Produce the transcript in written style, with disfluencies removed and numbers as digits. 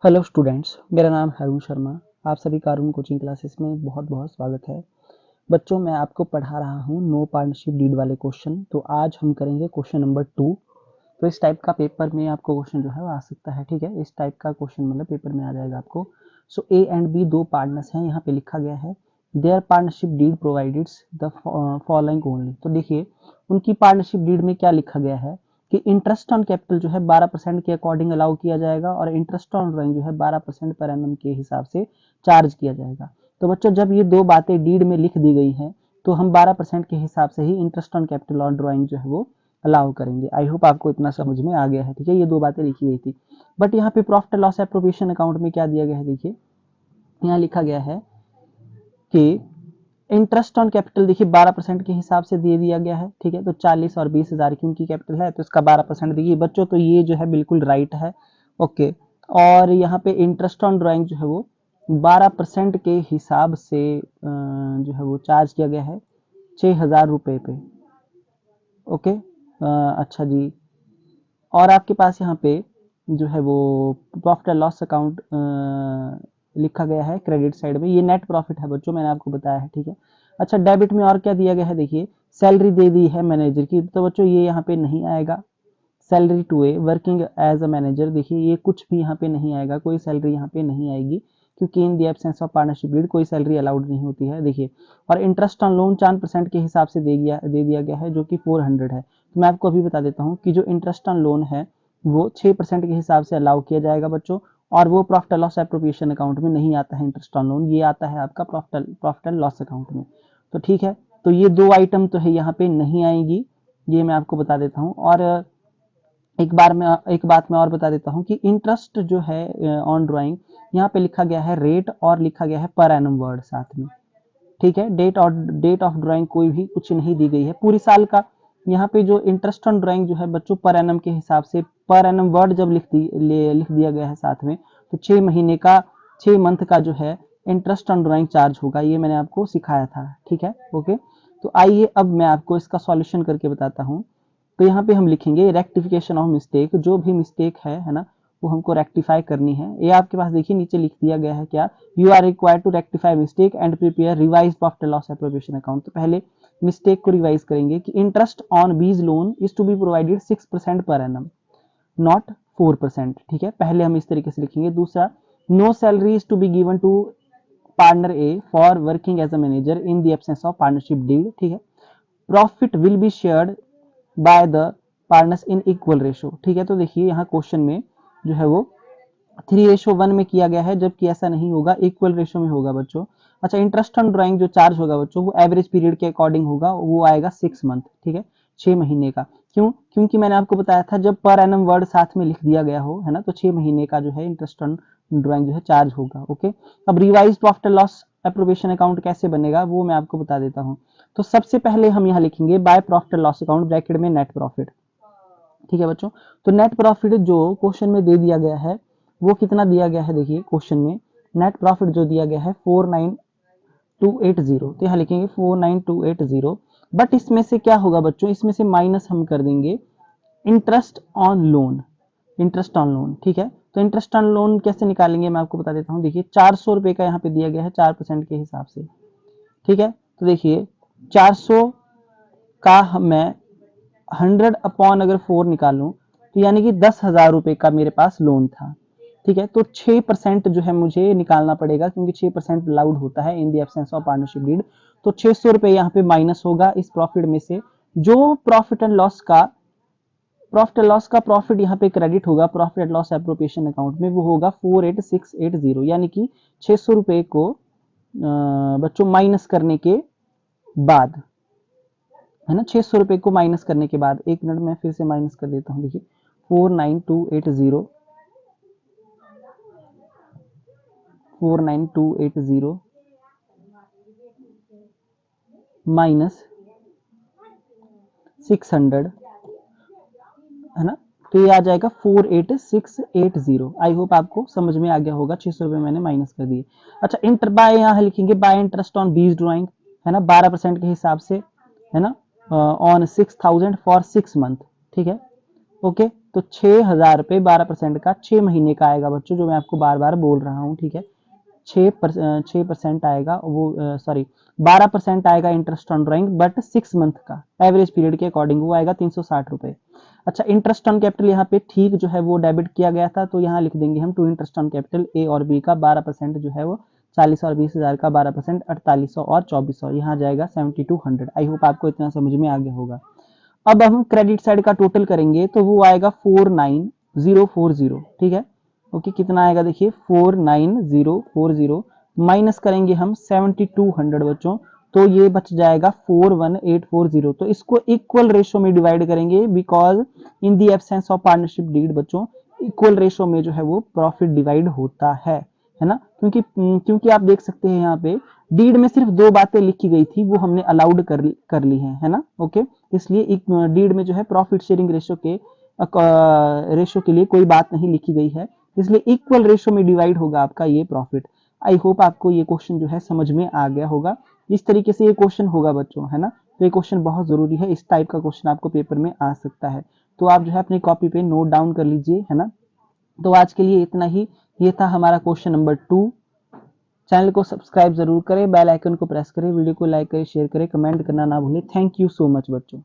Hello students, मेरा नाम है अरुण शर्मा। आप सभी का अरुण कोचिंग क्लासेस में बहुत बहुत स्वागत है। बच्चों, मैं आपको पढ़ा रहा हूँ नो पार्टनरशिप डीड वाले क्वेश्चन। तो आज हम करेंगे क्वेश्चन नंबर 2। तो इस टाइप का पेपर में आपको क्वेश्चन जो है वो आ सकता है, ठीक है। इस टाइप का क्वेश्चन मतलब पेपर में आ जाएगा आपको। सो ए एंड बी दो पार्टनर्स हैं, यहाँ पे लिखा गया है their partnership deed provides the following only. तो देखिए उनकी पार्टनरशिप डीड में क्या लिखा गया है कि इंटरेस्ट ऑन कैपिटल जो है 12% के अकॉर्डिंग अलाउ किया जाएगा और इंटरेस्ट ऑन ड्राइंग जो है 12% पर एनम के हिसाब से चार्ज किया जाएगा। तो बच्चों, जब ये दो बातें डीड में लिख दी गई हैं तो हम 12% के हिसाब से ही इंटरेस्ट ऑन कैपिटल और ड्राइंग जो है वो अलाउ करेंगे। आई होप आपको इतना समझ में आ गया है, ठीक है। ये दो बातें लिखी गई थी, बट यहाँ पे प्रॉफिट लॉस एप्रोप्रिएशन अकाउंट में क्या दिया गया है, देखिए यहाँ लिखा गया है कि इंटरेस्ट ऑन कैपिटल देखिए 12% के हिसाब से दे दिया गया है, ठीक है। तो 40 और 20,000 की उनकी कैपिटल है तो इसका 12% देखिए बच्चों, तो ये जो है बिल्कुल राइट है, ओके। और यहाँ पे इंटरेस्ट ऑन ड्राइंग जो है वो 12% के हिसाब से जो है वो चार्ज किया गया है 6,000 रुपए पे, ओके। अच्छा जी। और आपके पास यहाँ पे जो है वो प्रॉफिट एंड लॉस अकाउंट लिखा गया है क्रेडिट साइड में। ये नेट प्रॉफिट है बच्चों, मैंने आपको बताया है, ठीक है। अच्छा, डेबिट में और क्या दिया गया है, देखिए सैलरी दे दी है मैनेजर की, तो बच्चों ये यहाँ पे नहीं आएगा। Salary to A working as a manager, देखिए ये कुछ भी यहाँ पे नहीं आएगा, कोई सैलरी यहाँ पे नहीं आएगी क्योंकि in the absence of partnership deed कोई सैलरी अलाउड नहीं होती है, देखिए। और इंटरेस्ट ऑन लोन 4% के हिसाब से दे दिया गया है जो कि 400 है। तो मैं आपको अभी बता देता हूँ कि जो इंटरेस्ट ऑन लोन है वो 6% के हिसाब से अलाउ किया जाएगा बच्चों, और वो profit and loss appropriation account में नहीं आता है इंटरेस्ट ऑन लोन, ये आता है आपका प्रॉफिट एंड लॉस अकाउंट में। तो ठीक है, तो ये दो आइटम तो है यहाँ पे नहीं आएगी, ये मैं आपको बता देता हूँ। और एक बात मैं और बता देता हूँ कि इंटरेस्ट जो है ऑन ड्राइंग यहाँ पे लिखा गया है रेट और लिखा गया है पर एनम वर्ड साथ में, ठीक है। डेट ऑफ ड्राइंग कोई भी कुछ नहीं दी गई है पूरी साल का। यहाँ पे जो इंटरेस्ट ऑन ड्राइंग जो है बच्चों पर एनम के हिसाब से, पर एनम वर्ड जब लिख दिया गया है साथ में, तो 6 महीने का 6 मंथ का जो है इंटरेस्ट ऑन ड्राइंग चार्ज होगा, ये मैंने आपको सिखाया था, ठीक है, ओके। तो आइए अब मैं आपको इसका सॉल्यूशन करके बताता हूँ। तो यहाँ पे हम लिखेंगे रेक्टिफिकेशन ऑफ मिस्टेक, जो भी मिस्टेक है ना, वो हमको रेक्टिफाई करनी है। ये आपके पास देखिए नीचे लिख दिया गया है क्या, you are required to rectify mistake and prepare revise profit loss appropriation account. तो पहले मिस्टेक को रिवाइज करेंगे कि interest on B's loan is to be provided 6% per annum, not 4%, ठीक है। पहले हम इस तरीके से लिखेंगे। दूसरा, no salary is to be given to partner A for working as a manager in the absence of partnership deed, ठीक है। Profit will be shared by the partners in equal ratio, ठीक है। तो देखिए यहाँ क्वेश्चन में जो है वो 3:1 में किया गया है, जबकि ऐसा नहीं होगा, इक्वल रेशो में होगा बच्चों। अच्छा, इंटरेस्ट ऑन ड्राइंग जो चार्ज होगा बच्चों वो एवरेज पीरियड के अकॉर्डिंग होगा, वो आएगा 6 मंथ, ठीक है, 6 महीने का। क्यों? क्योंकि मैंने आपको बताया था जब पर एनम वर्ड साथ में लिख दिया गया हो, है ना, तो 6 महीने का जो है इंटरेस्ट ऑन ड्राइंग जो है चार्ज होगा, ओके। अब revise profit loss appropriation account कैसे बनेगा वो मैं आपको बता देता हूँ। तो सबसे पहले हम यहाँ लिखेंगे by profit loss account bracket में नेट प्रॉफिट, ठीक है बच्चों। तो नेट प्रॉफिट जो क्वेश्चन में दे दिया गया है वो कितना दिया गया है, देखिए क्वेश्चन में नेट प्रॉफिट जो दिया गया है 49280, तो यहाँ लिखेंगे 49280। बट इसमें से क्या होगा बच्चों, इसमें से माइनस हम कर देंगे interest on loan, interest on loan, ठीक है। तो इंटरेस्ट ऑन लोन कैसे निकालेंगे मैं आपको बता देता हूँ। देखिए 400 रुपए का यहाँ पे दिया गया है 4% के हिसाब से, ठीक है। तो देखिए 400 का मैं 100 अगर 4 निकालूं तो यानी कि 10,000 रुपए का मेरे पास लोन था, ठीक है। तो 6% जो है मुझे निकालना पड़ेगा क्योंकि 6% अलाउड होता है in the absence of partnership deed. तो 600 रुपए यहाँ पे माइनस होगा इस प्रॉफिट में से, जो प्रॉफिट एंड लॉस का प्रॉफिट यहाँ पे क्रेडिट होगा profit and loss appropriation account में, वो होगा 48680, यानी कि 600 रुपए को बच्चों माइनस करने के बाद, है ना, 600 रुपए को माइनस करने के बाद, एक मिनट में फिर से माइनस कर देता हूँ। देखिए 49280 माइनस 600, है ना, तो ये आ जाएगा 48680। आई होप आपको समझ में आ गया होगा, 600 रुपए मैंने माइनस कर दिए। अच्छा, इंटर बाय यहाँ लिखेंगे बाय इंटरेस्ट ऑन बीज ड्राइंग, है ना, 12% के हिसाब से, है ना, ऑन 6000 फॉर 6 मंथ, ठीक है, ओके। तो 6,000 रुपये 12% का 6 महीने का आएगा बच्चों, जो मैं आपको बार बार बोल रहा हूँ, ठीक है। 6% आएगा वो, सॉरी 12% आएगा interest on drawing, but 6 month का एवरेज पीरियड के अकॉर्डिंग वो आएगा 360 रुपये। अच्छा, इंटरेस्ट ऑन कैपिटल यहाँ पे ठीक जो है वो डेबिट किया गया था, तो यहाँ लिख देंगे हम to interest on capital A और बी का 12% जो है वो 40 और 20,000 का 12% 4800 और 2400, यहाँ जाएगा 7200। आई होप आपको इतना समझ में आ गया होगा। अब हम क्रेडिट साइड का टोटल करेंगे तो वो आएगा 49040, ठीक है। ओके, कितना आएगा देखिए 49040 माइनस करेंगे हम 7200 बच्चों, तो ये बच जाएगा 41840। तो इसको इक्वल रेशो में डिवाइड करेंगे, because in the absence of partnership deed बच्चों इक्वल रेशो में जो है वो प्रॉफिट डिवाइड होता है ना। क्योंकि आप देख सकते हैं यहाँ पे डीड में सिर्फ 2 बातें लिखी गई थी, वो हमने अलाउड कर ली है ना। ओके, इसलिए डीड में जो है प्रॉफिट शेयरिंग रेशो के लिए कोई बात नहीं लिखी गई है, इसलिए इक्वल रेशो में डिवाइड होगा आपका ये प्रॉफिट। आई होप आपको ये क्वेश्चन जो है समझ में आ गया होगा। इस तरीके से ये क्वेश्चन होगा बच्चों, है ना। तो ये क्वेश्चन बहुत जरूरी है, इस टाइप का क्वेश्चन आपको पेपर में आ सकता है, तो आप जो है अपनी कॉपी पे नोट डाउन कर लीजिए, है ना। तो आज के लिए इतना ही, ये था हमारा क्वेश्चन नंबर 2। चैनल को सब्सक्राइब जरूर करें, बेल आइकन को प्रेस करें, वीडियो को लाइक करें, शेयर करें, कमेंट करना ना भूलें। थैंक यू सो मच बच्चों।